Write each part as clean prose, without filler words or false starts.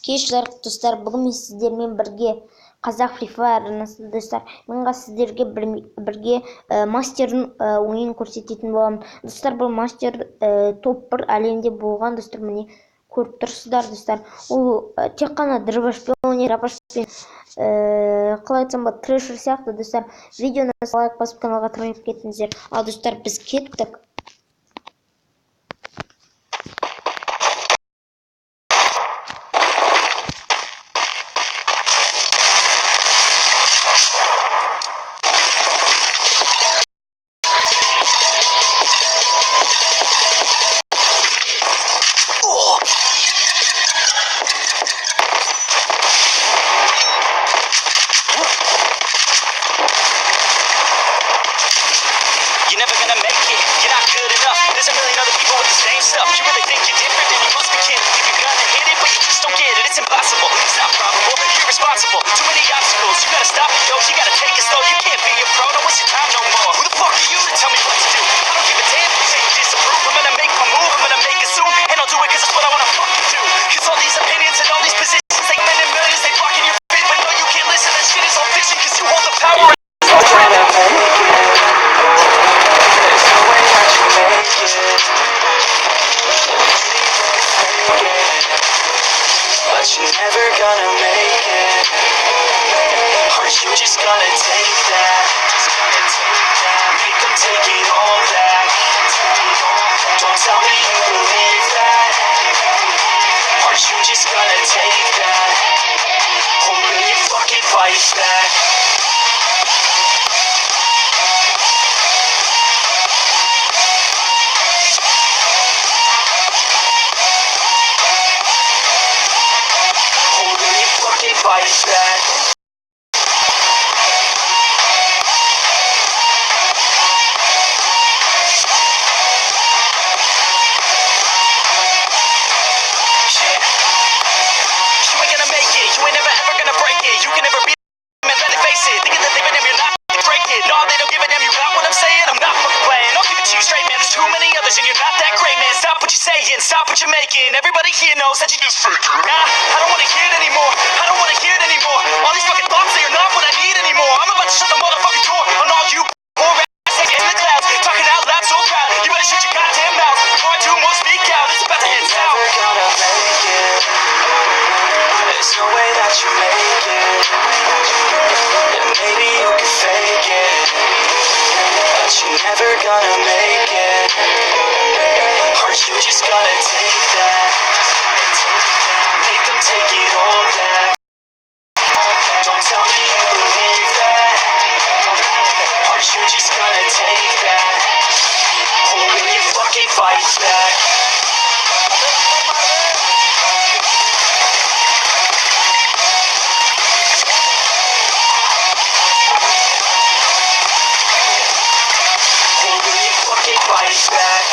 Кешілер достар, бүгін мен сіздермен бірге қазақ фаер арнасында достар, мен сіздерге бірге мастердің ойынын көрсететін боламын. Достар, бұл мастер топ 1 әлемде болған достар, міне көріп тұрсыздар достар. Ол тек қана дробашпен қалай айтсам ба, трэшер сияқты достар. Видеоны лайк басып каналға тіркеліп кетіңіздер. Ал достар, біз кеттік. You're never gonna make it, you're not good enough. There's a million other people with the same stuff. You really think you're different, then you must be kidding. Think you're gonna hit it, but you just don't get it. It's impossible, it's not probable, you're irresponsible. Too many obstacles, you gotta stop it, yo. You gotta take it slow, you can't be a pro, don't waste your time no more. Who the fuck are you to tell me what to do? I don't give a damn if you say you disapprove. I'm gonna make my move, I'm gonna make it soon. And I'll do it cause it's what I wanna fucking do. Cause all these opinions and all these positions, they come in millions, they blocking your fit. But no, you can't listen, that shit is all fiction. Cause you hold the power. But you're never gonna make it. Aren't you just gonna take that? Make them take it all back. Don't tell me you believe that. Aren't you just gonna take that? Or will you fucking fight back? Fight back. You ain't gonna make it. You ain't never ever gonna break it. You can never be man, let it face it. Thinking that they them, you're not break it. No, they don't give a damn. You got what I'm saying? I'm not fucking playing. I'll give it to you straight, man. There's too many others and you're not that great, man. Stop what you're saying. Stop what you're making. Everybody here knows that you just fake it. Nah, I don't wanna hear it anymore. I don't wanna hear it anymore. All these fucking thoughts, they are not what I need anymore. I'm about to shut the motherfucking door on all you poor ass in the clouds. Talking out loud so proud. You better shut your goddamn mouth before I do more speak out. It's about to end now. You're never gonna make it. There's no way that you make it. Yeah, maybe you can fake it, but you're never gonna make it. Aren't you just gonna take that? Make them take it all back. Don't tell me you believe that. Aren't you just gonna take that? Or will you fucking fight back? Or will you fucking fight back?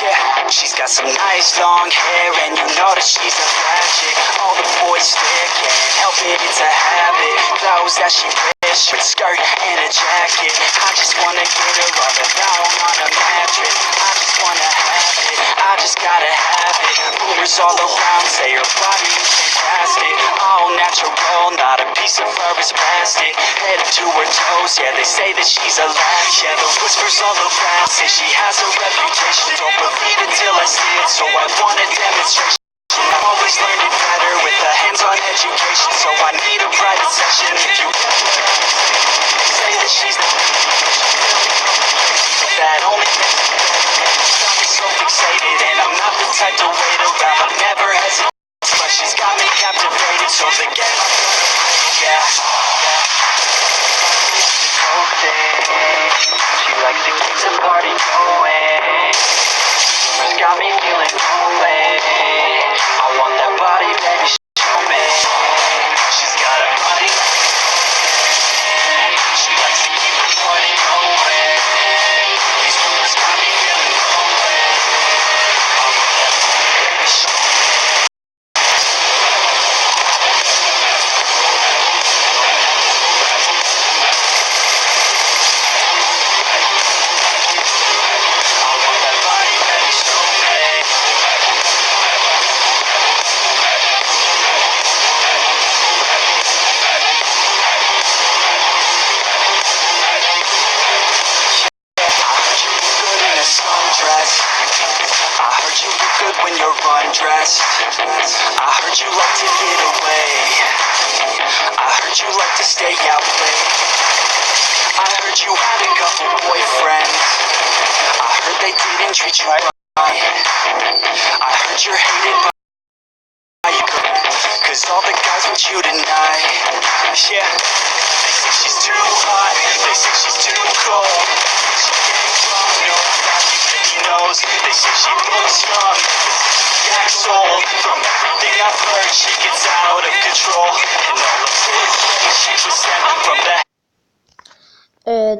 Yeah, she's got some nice long hair and you know that she's a bad chick. All the boys stare, can't help it, it's a habit. Clothes that she wears, short skirt and a jacket. I just wanna get her all alone on a mattress. I just wanna have it, I just gotta have it. Rumors all around say her body is fantastic. All natural, not a piece of fur is plastic. Head to her toes, yeah, they say that she's a lie. Yeah, the whispers all around say she has a reputation. Don't believe it till I see it, so I want a demonstration. I'm always learning better with a hands-on education, so I need a private session. If you say that she's not that only makes me so fixated. type to wait around, but never hesitates. But she's got me captivated, so forget my yeah. She likes to keep the party going. Rumors got me feeling lonely. I want that body, baby, show me. She's got a body. She likes to keep the party going. These rumors got me feeling lonely. I want that body, baby, show me. I heard you look good when you're undressed. I heard you like to get away. I heard you like to stay out late. I heard you had a couple boyfriends. I heard they didn't treat you right. I heard you're hated by your girl, 'cause all the guys want you tonight. Yeah, they say she's too hot, they say she's too cold. She ain't wrong, nobody really knows. They say she looks young, she acts old. From everything I've heard, she gets out of control. And all of this she was sent from the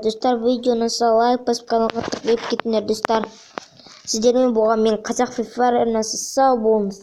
Достар, видеоны лайк басып каналға тіркеліп кетіңдер достар. Сіздермен болған мен қазақ фаер арнасы, сау болыңыздар.